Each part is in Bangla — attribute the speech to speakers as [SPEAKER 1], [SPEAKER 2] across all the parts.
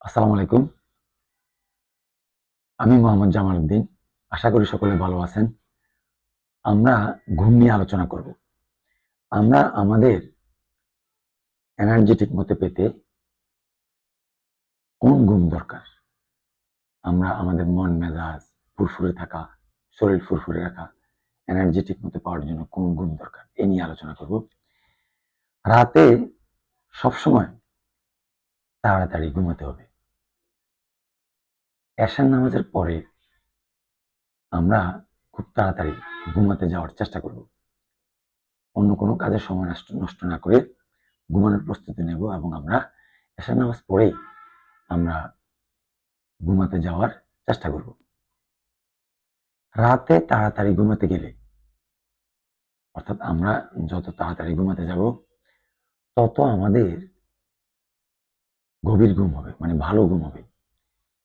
[SPEAKER 1] আসসালামু আলাইকুম। আমি মোহাম্মদ জামাল উদ্দিন। আশা করি সকলে ভালো আছেন। আমরা ঘুম নিয়ে আলোচনা করব। আমরা আমাদের এনার্জি ঠিকমতো পেতে কোন ঘুম দরকার? আমরা আমাদের মন মেজাজ ফুরফুরে থাকা, শরীর ফুরফুরে রাখা, এনার্জি ঠিকমতো পাওয়ার জন্য কোন ঘুম দরকার? এই নিয়ে আলোচনা করব। রাতে সবসময় তাড়াতাড়ি ঘুমাতে হবে। এশার নামাজের পরে আমরা খুব তাড়াতাড়ি ঘুমাতে যাওয়ার চেষ্টা করব। অন্য কোনো কাজে সময় নষ্ট না করে ঘুমানোর প্রস্তুতি নেব এবং আমরা এশার নামাজ পড়েই আমরা ঘুমাতে যাওয়ার চেষ্টা করব। রাতে তাড়াতাড়ি ঘুমাতে গেলে অর্থাৎ আমরা যত তাড়াতাড়ি ঘুমাতে যাব তত আমাদের গভীর ঘুম হবে, মানে ভালো ঘুম হবে।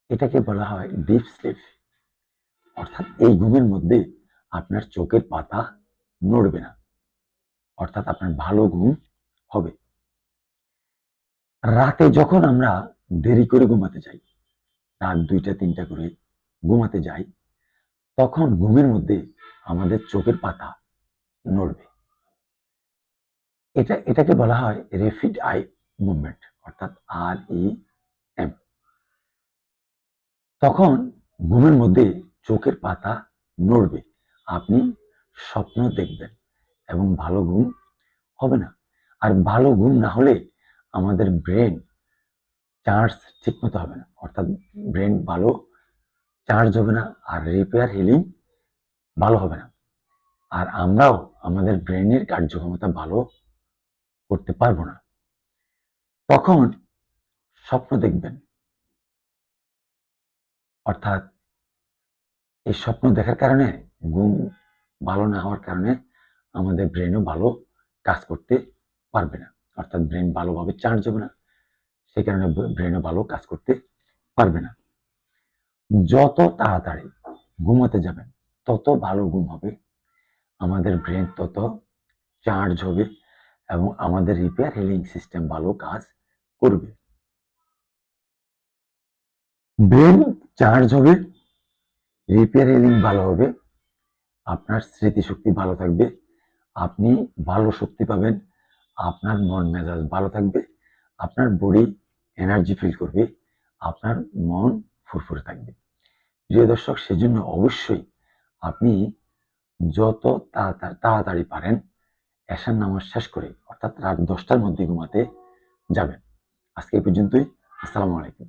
[SPEAKER 1] এটাকে বলা হয় ডিপ স্লিপ। অর্থাৎ এই ঘুমের মধ্যে আপনার চোখের পাতা নড়বে না, অর্থাৎ আপনার ভালো ঘুম হবে। রাতে যখন আমরা দেরি করে ঘুমাতে যাই, রাত 2টা 3টা করে ঘুমাতে যাই, তখন ঘুমের মধ্যে আমাদের চোখের পাতা নড়বে। এটাকে বলা হয় রেপিড আই মুভমেন্ট, অর্থাৎ REM। তখন ঘুমের মধ্যে চোখের পাতা নড়বে, আপনি স্বপ্ন দেখবেন এবং ভালো ঘুম হবে না। আর ভালো ঘুম না হলে আমাদের ব্রেন চার্জ ঠিকমতো হবে না, অর্থাৎ ব্রেন ভালো চার্জ হবে না, আর রিপেয়ার হিলিং ভালো হবে না। আর আমরাও আমাদের ব্রেনের কার্যক্ষমতা ভালো করতে পারবো না। তখন স্বপ্ন দেখবেন, অর্থাৎ এই স্বপ্ন দেখার কারণে ঘুম ভালো না হওয়ার কারণে আমাদের ব্রেনও ভালো কাজ করতে পারবে না, অর্থাৎ ব্রেন ভালোভাবে চার্জ হবে না, সেই কারণে ব্রেনও ভালো কাজ করতে পারবে না। যত তাড়াতাড়ি ঘুমাতে যাবেন তত ভালো ঘুম হবে, আমাদের ব্রেন তত চার্জ হবে এবং আমাদের রিপেয়ার হিলিং সিস্টেম ভালো কাজ করবে। ব্রেন চার্জ হবে, রিপেয়ার হিলিং ভালো হবে, আপনার স্মৃতিশক্তি ভালো থাকবে, আপনি ভালো শক্তি পাবেন, আপনার মন মেজাজ ভালো থাকবে, আপনার বডি এনার্জি ফিল করবে, আপনার মন ফুরফুরে থাকবে। প্রিয় দর্শক, সেজন্য অবশ্যই আপনি যত তাড়াতাড়ি পারেন এশার নামাজ শেষ করে অর্থাৎ রাত 10টার মধ্যে ঘুমাতে যাবেন। আজকে এই পর্যন্তই। আসসালামু আলাইকুম।